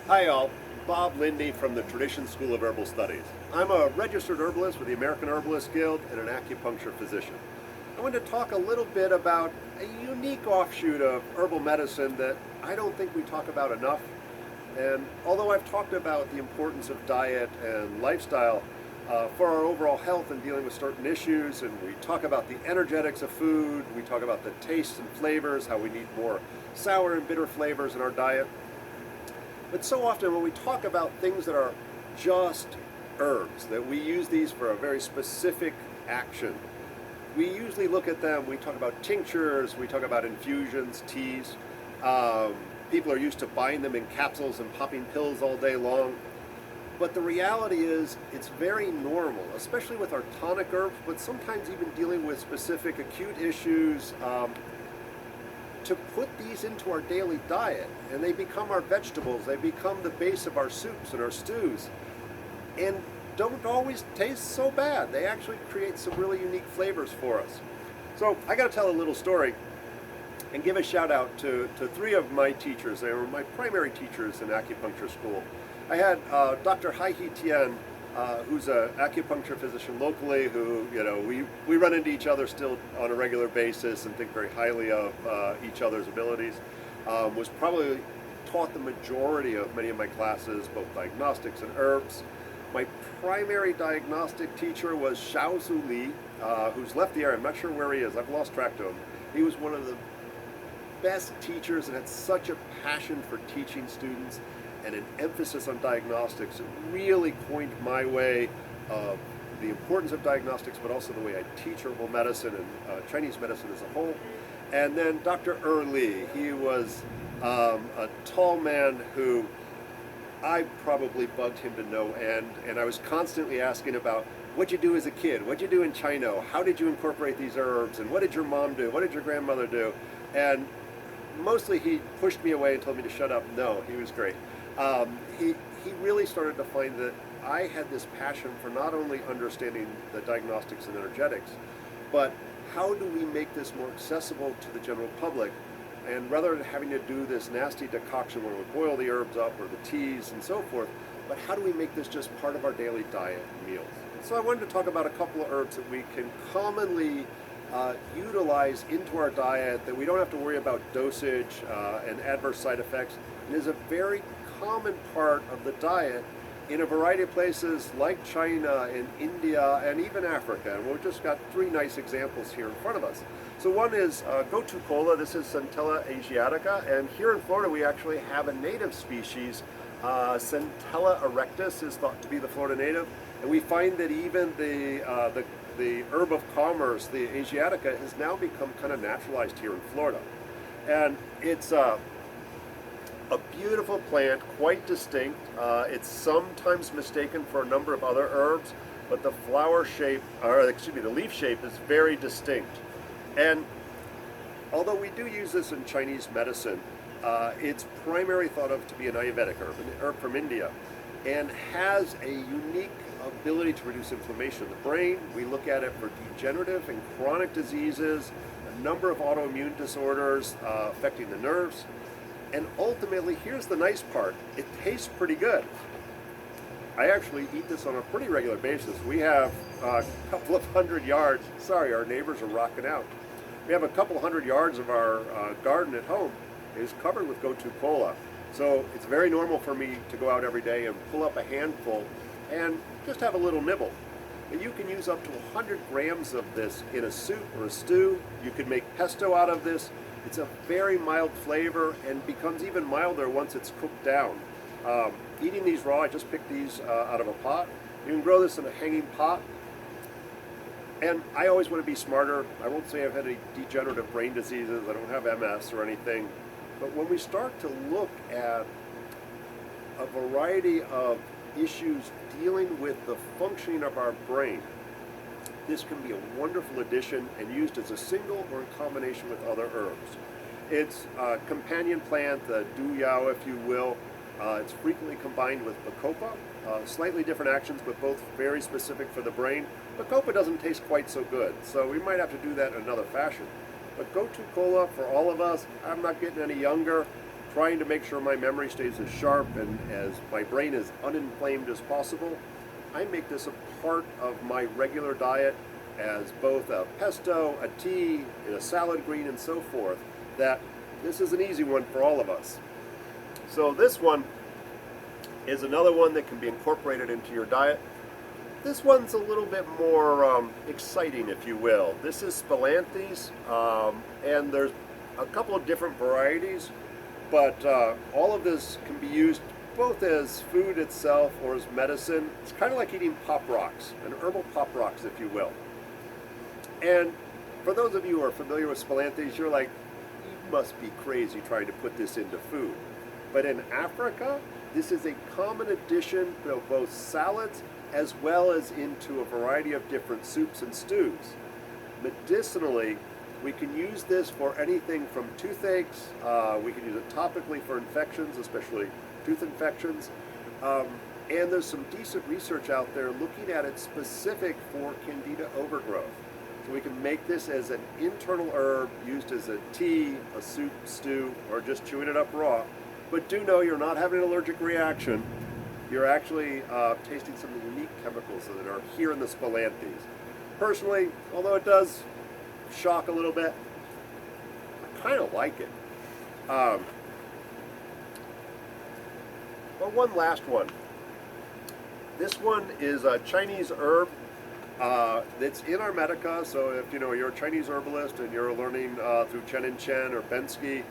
Hi all, Bob Linde from the School of Herbal Studies. I'm a registered herbalist with the American Herbalist Guild and an acupuncture physician. I want to talk a little bit about a unique offshoot of herbal medicine that I don't think we talk about enough. And although I've talked about the importance of diet and lifestyle for our overall health and dealing with certain issues, and we talk about the energetics of food, we talk about the tastes and flavors, how we need more sour and bitter flavors in our diet. But so often when we talk about things that are just herbs, that we use these for a very specific action, we usually look at them, we talk about tinctures, we talk about infusions, teas. People are used to buying them in capsules and popping pills all day long. But the reality is it's very normal, especially with our tonic herbs, but sometimes even dealing with specific acute issues, to put these into our daily diet, and they become our vegetables, they become the base of our soups and our stews, and don't always taste so bad. They actually create some really unique flavors for us. So I got to tell a little story and give a shout out to three of my teachers. They were my primary teachers in acupuncture school. I had Dr. Tian, who's an acupuncture physician locally, who, we run into each other still on a regular basis and think very highly of each other's abilities. Was probably taught the majority of many of my classes, both diagnostics and herbs. My primary diagnostic teacher was Shao who's left the area. I'm not sure where he is. I've lost track of him. He was one of the best teachers and had such a passion for teaching students and an emphasis on diagnostics. It really coined my way of the importance of diagnostics, but also the way I teach herbal medicine and Chinese medicine as a whole. And then Dr. Li, he was a tall man who I probably bugged him to no end, and I was constantly asking about what'd you do as a kid, what'd you do in China, how did you incorporate these herbs, and what did your mom do, what did your grandmother do? And mostly he pushed me away and told me to shut up. No, he was great. He really started to find that I had this passion for not only understanding the diagnostics and energetics, but how do we make this more accessible to the general public? And rather than having to do this nasty decoction where we boil the herbs up or the teas and so forth, but how do we make this just part of our daily diet and meals? So I wanted to talk about a couple of herbs that we can commonly utilize into our diet, that we don't have to worry about dosage and adverse side effects, and is a very common part of the diet in a variety of places like China and India and even Africa. And we've just got three nice examples here in front of us. So one is Gotu Kola. This is Centella asiatica, and here in Florida we actually have a native species. Centella erectus is thought to be the Florida native, and we find that even the herb of commerce, the asiatica, has now become kind of naturalized here in Florida. And it's a beautiful plant, quite distinct. It's sometimes mistaken for a number of other herbs, but the flower shape, the leaf shape is very distinct. And although we do use this in Chinese medicine, it's primarily thought of to be an Ayurvedic herb, an herb from India, and has a unique ability to reduce inflammation in the brain. We look at it for degenerative and chronic diseases, a number of autoimmune disorders affecting the nerves. And ultimately, here's the nice part, it tastes pretty good. I actually eat this on a pretty regular basis. We have a couple of hundred yards, sorry, our neighbors are rocking out. We have a couple hundred yards of our garden at home is covered with Gotu Kola. So it's very normal for me to go out every day and pull up a handful and just have a little nibble. And you can use up to 100 grams of this in a soup or a stew. You can make pesto out of this. It's a very mild flavor and becomes even milder once it's cooked down. Eating these raw, I just picked these out of a pot. You can grow this in a hanging pot. And I always want to be smarter. I won't say I've had any degenerative brain diseases. I don't have MS or anything. But when we start to look at a variety of issues dealing with the functioning of our brain, this can be a wonderful addition and used as a single or in combination with other herbs. It's a companion plant, the du yao, if you will. It's frequently combined with bacopa, slightly different actions, but both very specific for the brain. Bacopa doesn't taste quite so good, so we might have to do that in another fashion. But Gotu Kola, for all of us, I'm not getting any younger. trying to make sure my memory stays as sharp and as my brain is uninflamed as possible, I make this a part of my regular diet as both a pesto, a tea, and a salad green, and so forth, that this is an easy one for all of us. So this one is another one that can be incorporated into your diet. This one's a little bit more exciting, if you will. This is Spilanthes, and there's a couple of different varieties, but all of this can be used both as food itself or as medicine. It's kind of like eating pop rocks, an herbal pop rocks, if you will. And for those of you who are familiar with Spilanthes, you're like, you must be crazy trying to put this into food. But in Africa, this is a common addition to both salads as well as into a variety of different soups and stews. Medicinally, we can use this for anything from toothaches. We can use it topically for infections, especially tooth infections. And there's some decent research out there looking at it specific for candida overgrowth. So we can make this as an internal herb used as a tea, a soup, stew, or just chewing it up raw. But do know you're not having an allergic reaction. You're actually tasting some of the unique chemicals that are here in the Spilanthes. Personally, although it does shock a little bit, I kind of like it. But one last one. This one is a Chinese herb that's in our Medica. So if you're a Chinese herbalist and you're learning through Chen and Chen or Bensky,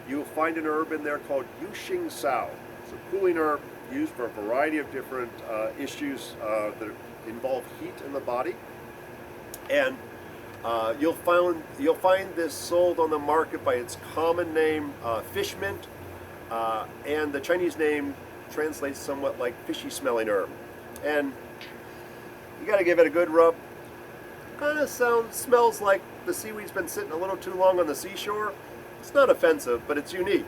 you'll find an herb in there called Xing Shao. It's a cooling herb used for a variety of different issues that involve heat in the body. And you'll find this sold on the market by its common name, fish mint, and the Chinese name translates somewhat like fishy smelling herb. And you got to give it a good rub. Kind of smells like the seaweed's been sitting a little too long on the seashore. It's not offensive, but it's unique.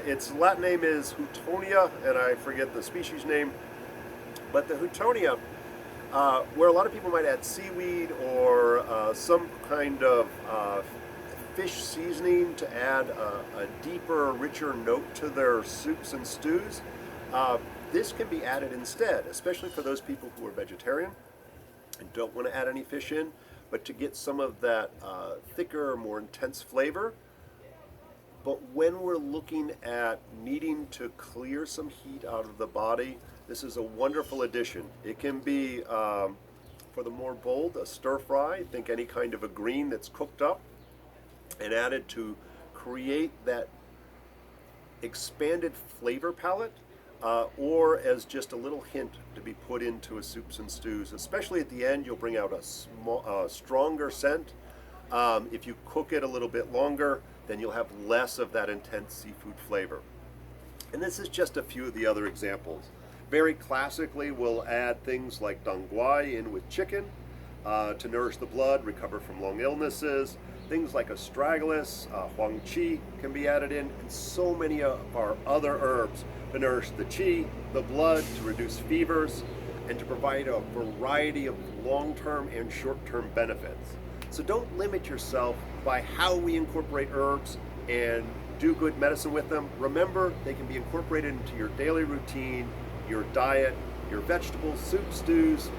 Its Latin name is Houtonia, and I forget the species name. But the Houtonia, where a lot of people might add seaweed or some kind of fish seasoning to add a deeper, richer note to their soups and stews, this can be added instead, especially for those people who are vegetarian and don't want to add any fish in, but to get some of that thicker, more intense flavor. But when we're looking at needing to clear some heat out of the body, this is a wonderful addition. It can be, for the more bold, a stir fry. Think any kind of a green that's cooked up and added to create that expanded flavor palette, or as just a little hint to be put into a soups and stews. Especially at the end, you'll bring out a stronger scent. If you cook it a little bit longer, then you'll have less of that intense seafood flavor. And this is just a few of the other examples. Very classically, we'll add things like dong guai in with chicken to nourish the blood, recover from long illnesses. Things like astragalus, huang qi can be added in, and so many of our other herbs to nourish the qi, the blood, to reduce fevers, and to provide a variety of long-term and short-term benefits. So don't limit yourself by how we incorporate herbs and do good medicine with them. Remember, they can be incorporated into your daily routine, your diet, your vegetables, soups, stews,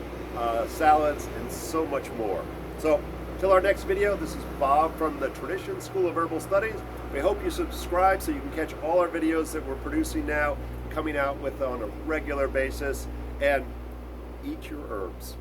salads, and so much more. So, till our next video, this is Bob from the Tradition School of Herbal Studies. We hope you subscribe so you can catch all our videos that we're producing now, coming out with on a regular basis, and eat your herbs.